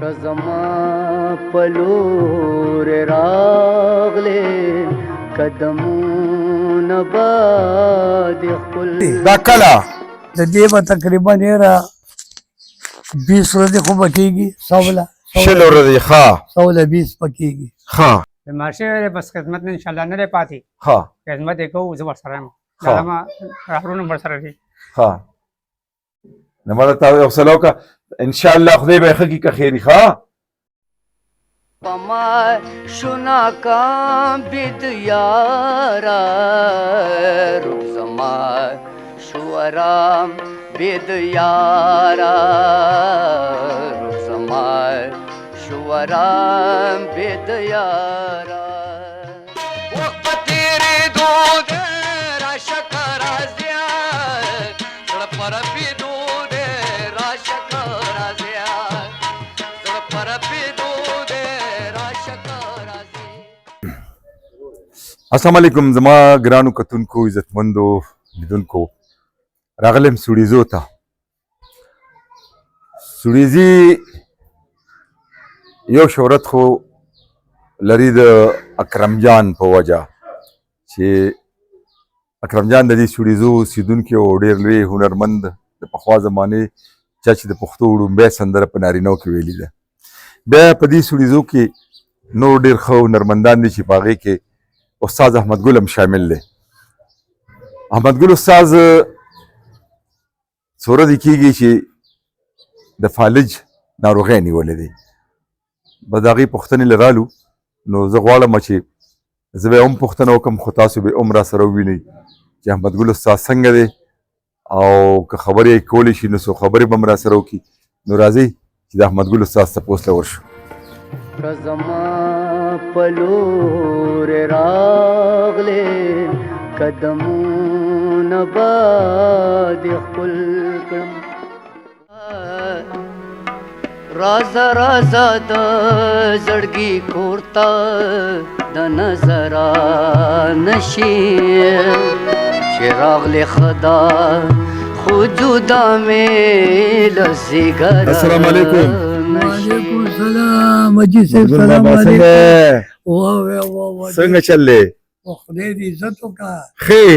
زما پلور راغله قدمونه باد خپل دا کله د دې به تقریبا یاره 20 ورځې خو به کېږي 100 شل ورځې ښه 120 به کېږي ښه بیمار شوی بس خدمت نه انشاءالله نه دی پاتې ښه خدمت یې کوو زه ورسره یم ښه. دا زما راهرونه ورسره دي ښه نو ما ته حوصله وکړه انشاءالله خدای به یې ښه کړي که خیري ښه پما شنا کام بید یارا زما شورام بید یارا زما شورام بید یارا وقت تیرے دود راشکر ازیا پر پیدو دے راشکر ازیا پر پیدو السلام علیکم زما ګرانو کتونکو عزتمندو لیدونکو راغلم سوړیزو ته سوړیزي یو شهرت خو لري د اکرم جان په وجه چې اکرم جان د دې سوړیزو اوسېدونکی او ډېر لوی هنرمند د پخوا زمانې چا چې د پښتو وړومبی سندره په نارینهو کې ویلې ده بیا په دې سوړیزو کې نور ډېر ښه هنرمندان دي چې په هغې کې استاد احمد ګل هم شامل دی احمد ګل استاد څو ورځې کېږي چې د فالج ناروغۍ نیولی دی بس د هغې پوښتنې له رالو نو زه غواړم چې زه به یې هم پوښتنه وکړم خو تاسو به هم راسره ووینئ چې احمد ګل استاد څنګه دی او که خبرې یې کولی شي نو څو خبرې به هم راسره وکړي نو راځئ چې د احمد ګل استاد تپوس له ورشو زما پلور راغله قدمونه باد خپل کړم رازا رازا د زړګي کورتا د نظر نشي چې راغله خدا خو جدا مې لسیګر السلام علیکم وعلیکم السلام اجي صاحب سلام علیکم واه څنګه چل دی خدای دې عزت وکړه ښې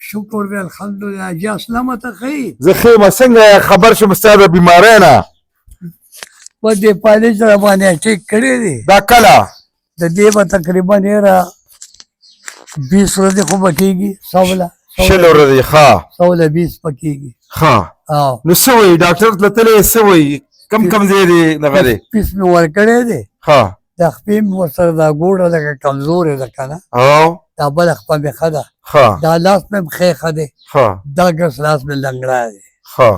شکر دې الحمدلله جی سلامت خیر زه ښه یم څنګه خبر شم ستا د بیمارۍ نه په دې پالج را باندې ټیک کړی دی دا کله د دې به تقریبا یاره 20 ورځې خو به کېږي 100 شل ورځې ښه 120 به کېږي ښه او نو څه وایي ډاکټر ته تللی څه وایي کم ځای دی دغه دی پیس مې ورکړی دی ښه د خپې مې ورسره دا ګوډه لکه کمزورې ده که نه او دا بله خپه مې ښه ده ښه دا لاس مې هم ښه دی ښه دا ګس لاس مې لنګړی دی ښه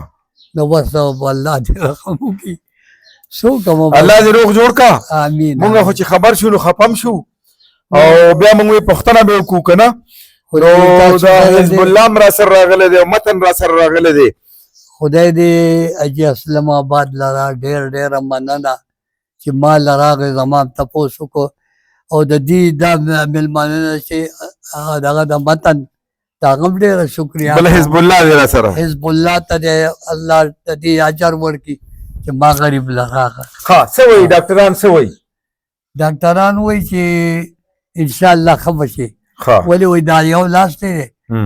نو بس الله دې رحم وکړي څه وکړم الله دې روغ جوړ کا امین مونږ خو چې خبر شو نو خپم شو او بیا مونږ یې پوښتنه به وکړو که نه نو دا حزب الله هم راسره راغلی دی او متن راسره راغلی دی خدای دې اجي اسلام آباد لرا ډېره مننه چې ما لراغې زما تپوس وکړو او د دې دا مېلمانه چې دغه د متن د هغه هم ډېره شکریا بل حزب الله دی راسره حزب الله ته دې الله ته دې اجر ورکړي چې ما غریب لراغه ښه څه وایي ډاکټران څه وایي ډاکټران وایي چې انشاءالله ښه به شي ښه ولې وایي دا یو لاس دی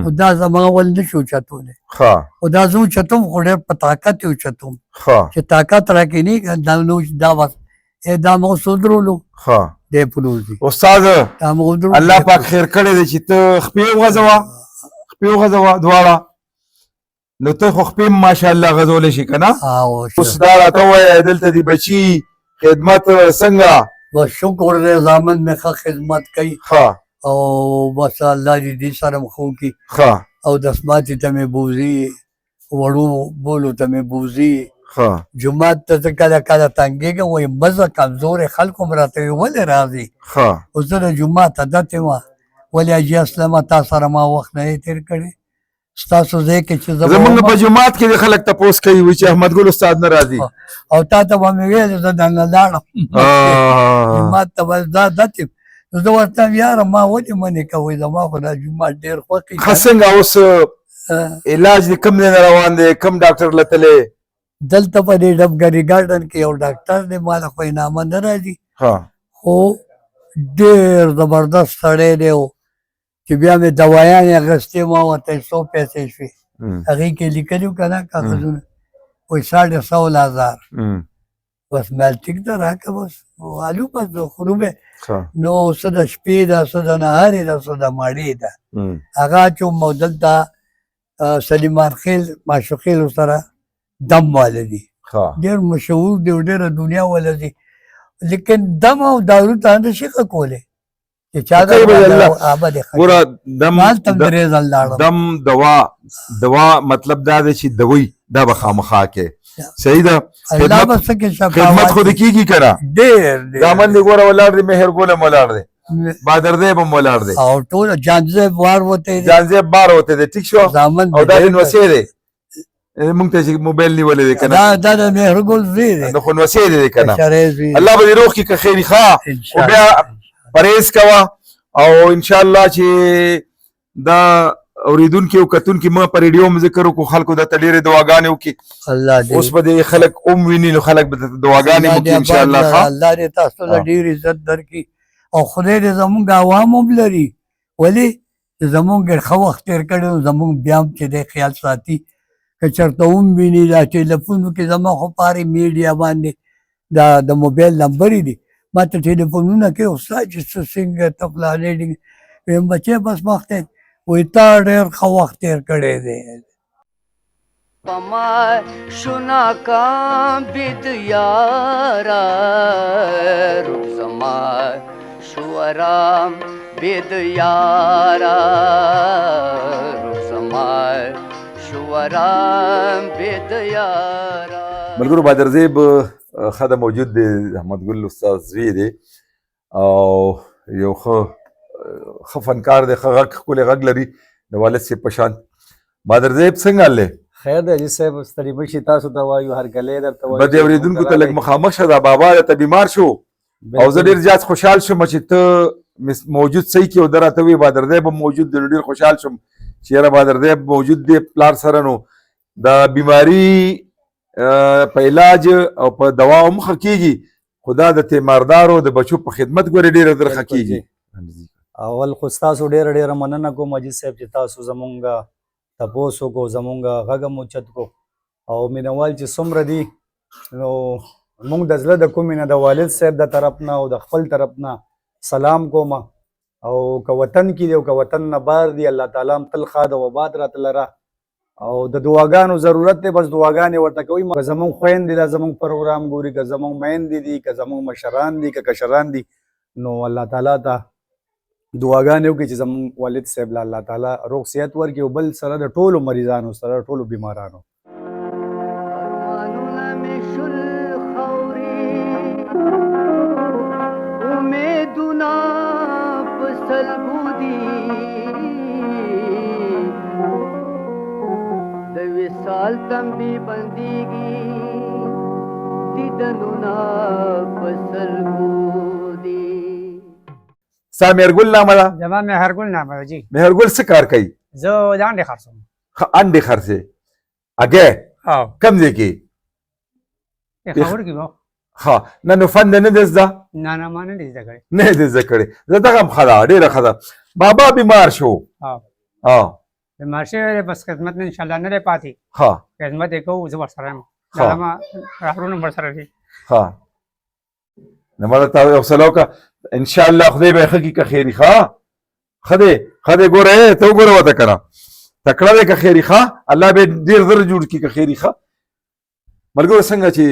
خو دا زما ول نه شو چتولی ښه خو دا زه وچتوم خو ډېر په طاقت یې وچتوم ښه چې طاقت راکړي دا نو دا بس دا مغ سودرولو ښه دی پلوزي استاد دا مغ درولو الله پاک خیر کړی دی چې ته خپې وغځوه دواړه نو ته خو خپې ماشاءالله غځولی شي که نه اوس دا راته ووایه دلته دې بچي خدمت څنګه بس شکر دی زامن مې ښه خدمت کوي ښه او بس الله دې دې سره م ښه وکړي ښه او دسماتې ته مې بوځي وړو بولو ته مې بوځي ښه جومات ته زه کله کله تنګېږم وایي مزه کمزورې خلکو م راته وایي ولې راځي ښه اوس زه د جومات عادت یم ولې اجي اسلامه تا سره ما وخت نه دی تېر کړی ستاسو ځای کې چې زمونږ په جومات کې خلک تپوس کوي وایي چې احمد ګل استاد نه راځي او تا ته به مې ویل زه دننه لاړم جومات ته به دا عادت یم زه ورته یم یاره ما ولې منې کوئ زما خو دا جومات ډېر خوښ ښه څنګه اوس علاج دې کوم ځای نه روان دی کوم ډاکټر له تللی دلته په دې ډبګري ګارډن کې یو ډاکټر دی ما له خو یې نامه نه راځي ها خو ډېر زبردست سړی دی و چې بیا مې دوايانې اخیستې ما ورته 100 پیسې شوې هغې کې لیکلي وو که نه کاغذونه وایي 150,000 بس مې ویل ټیک ده راکړه بس والو بس خورو مې نو څه د شپې ده څه د نهارې ده څه د ماړې ده هغه اچوم او دلته سلیمان خیل ماشوخیلو سره دم واله دي ډېر مشهور دی او ډېره دنیا واله دي لیکن دم او دارو ته نه شي ښه کولی چې چا ګوره هلته هم درې ځل لاړم دم دوا مطلب دا دی چې دوی دا به خامخا کې صحیح ده الله به څه کې خدمت خو دې کېږي که نه ډېر دامن دې ګوره ولاړ دی مهرګل هم ولاړ دی بادردیب هم ولاړ دی او ټول جانزیب وار وته دی جانزیب بار وته دی ټیک شو زامن او دا نوسې دی مونږ ته چې موبایل نیولې دی که نه دا د مهرګل زوی دی نو خو نوسې دی که نه شری زوی الله به دې روغ کړي که خیري ښه خو بیا پرهیز کوه او انشاءالله چې دا اوریدونکي او کتونکي ما په ریډیو هم ذکر وکړو خلکو درته ډېرې دعاګانې وکړي الله دې اوس به دې خلک وویني نو خلک به درته دعاګانې وکړي انشاءالله ښه الله دې تاسو ته ډېر عزت درکړي او خدای دې زمونږ عوام هم لري ولې چې زمونږ ښه وخت تېر کړی نو زمونږ بیا هم چې دی خیال ساتي که چېرته وویني دا ټلیفونو کې زما خو په هرې میډیا باندې دا د موبایل نمبرې دي ما ته ټلیفونونه کوي استاد چې څه څنګه ته فلانې ډېنګ ویم بچی بس وخت وایي تا ډېر ښه وخت تېر کړی دی پما شنا کام بید یارا روح زما شورام بید یارا روح زما شورام بید یارا ملګرو بادرزیب ښه ده موجود دی احمد ګل استاد زوی دی او یو ښه فنکار دی ښه غږ ښکلی غږ لري د والد صاحب په شان بادرزیب څنګه حال دی خیر دی حاجي صاحب ستړي مه شي تاسو ته وایو هرکلی درته وایو بدې اورېدونکو ته لږ مخامخ شه دا بابا درته بیمار شو او زه ډېر زیات خوشحال شوم چې ته موجود صحیح کې او ده راته وایي بادرزیب هم موجود دی نو ډېر خوشحال شوم چې یاره بادرزیب موجود دی پلار سره نو د بیماري په علاج او په دوا هم ښه کېږي خو دا د تیماردارو د بچو په خدمت ګورې ډېره در ښه کېږي اول خو ستاسو ډېره مننه کوم حاجي صاحب چې تاسو زمونږ تپوس وکړو زمونږ غږ هم اوچت کړو او مینوال چې څومره دي نو موږ د زړه د کومې نه د والد صاحب د طرف نه او د خپل طرف نه سلام کوم او که وطن کې دی او که وطن نه بار دی الله تعالی هم تل ښاد او آباد راته لره او د دعاګانو ضرورت دی بس دعاګانې ورته کوي که زمونږ خویندې دا زمونږ پروګرام ګوري که زمونږ میندې دي که زمونږ مشران دي که کشران دي نو الله تعالی ته دعاګانې وکړي چې زمونږ والد صاحب له الله تعالی روغ صحت ورکړي او بل سره د ټولو مریضانو سره د ټولو بیمارانو ارمانونه مې شول خاورې امیدونه په سلګو دي د وصال تمبې بندېږي دیدنونه په سلګو دي ستا مهرګل نامه ده زما مهرګل نامه ده جی مهرګل څه کار کوي زه لاندې خرڅوم انډې خرڅې اګې او کم ځای کې خبر کې وو ها نه نو فن نه دی زده نه ما نه دي زده کړې نه دی زده کړې زه دغه هم ښه ده ډېره ښه ده بابا بیمار شو ها بیمار شوی بس خدمت نه انشاءالله نه دی پاتې ها خدمت یې کوو زه ورسره یم ها. دا ما راهرونه ورسره دي ها نو ما ته حوصله وکړه انشاءالله خدای به ښه کړي که خیري ښه ښه دی ښه دی ګوره ته وګوره ورته که نه تکړه دی که خیري ښه الله به ډېر زر جوړ کړي که خیري ښه ملګرو څنګه چې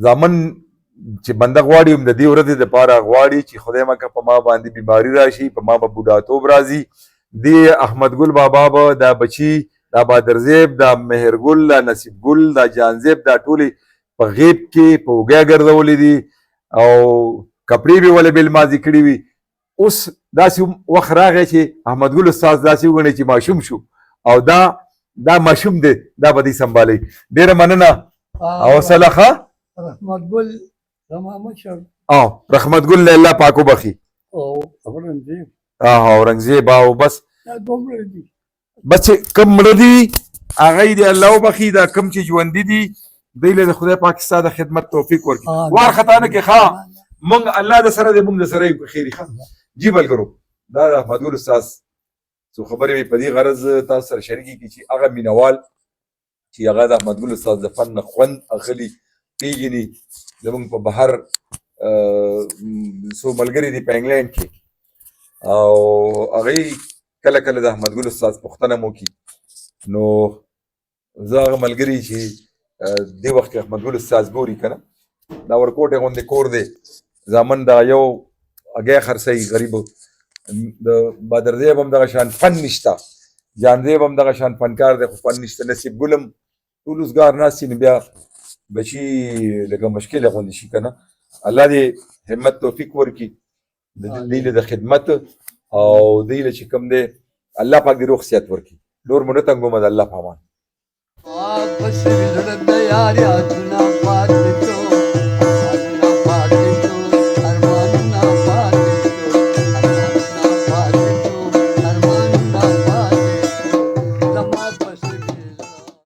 زامن چې بنده غواړي هم د دې ورځې دپاره غواړي چې خدای مکه په ما باندې بیماري راشي په ما به بوډاتوب راځي دې احمد ګل بابا به دا بچي دا بادرزیب دا مهرګل دا نصیب ګل دا جانزیب دا ټولې په غیب کې په اوږه ګرځولې دي او کپړې به ولې بېلمازي کړي وي اوس داسې وخت راغی چې احمد ګل استاد داسې وګڼي چې ماشوم شو او دا ماشوم دی دا به دې سنبالوي ډېره مننه حوصله ښه رحمت ګل زما مشر او رحمت ګل له الله پاک وبخي او اورنګزیب اورنګزیب او بس دا دومره دي بس چې کم مړه دي هغه دې الله وبخي دا کم چې ژوندي دي دوی له د خدای پاک ستا د خدمت توفیق ورکړي آمین. وارخطا نه کې ښه مونږ الله د سره دی مونږ د سره یو په خیر ښه جی ملګرو دا د احمد ګل استاد څو خبرې مې په دې غرض تاسو سره شریکې کړي چې هغه مینوال چې هغه د احمد ګل استاد د فن نه خوند اخلي پیژني زمونږ په بهر څو ملګري دي په انګلینډ کې او هغوی کله کله د احمد ګل استاد پوښتنه مو کړي نو زه هغه ملګري چې دې وخت کې احمد ګل استاد ګوري که نه دا ورکوټې غوندې کور دی زامن دغه یو هګۍ خرڅوي غریبو د بدر ذیب هم دغه شان فن نشته جان ذیب هم دغه شان فنکار دی خو فن نشته نصیب ګل هم ټول اوسګار ناست نو بیا بچي لږه مشکله غوندې شي که نه الله دې همت توفیق ورکړي دوی له د خدمت او دوی له چې کوم دی الله پاک دې روغ صحت ورکړي نور مو نه تنګومه د الله په امان واپس ویلړ د یار یادونه پاتې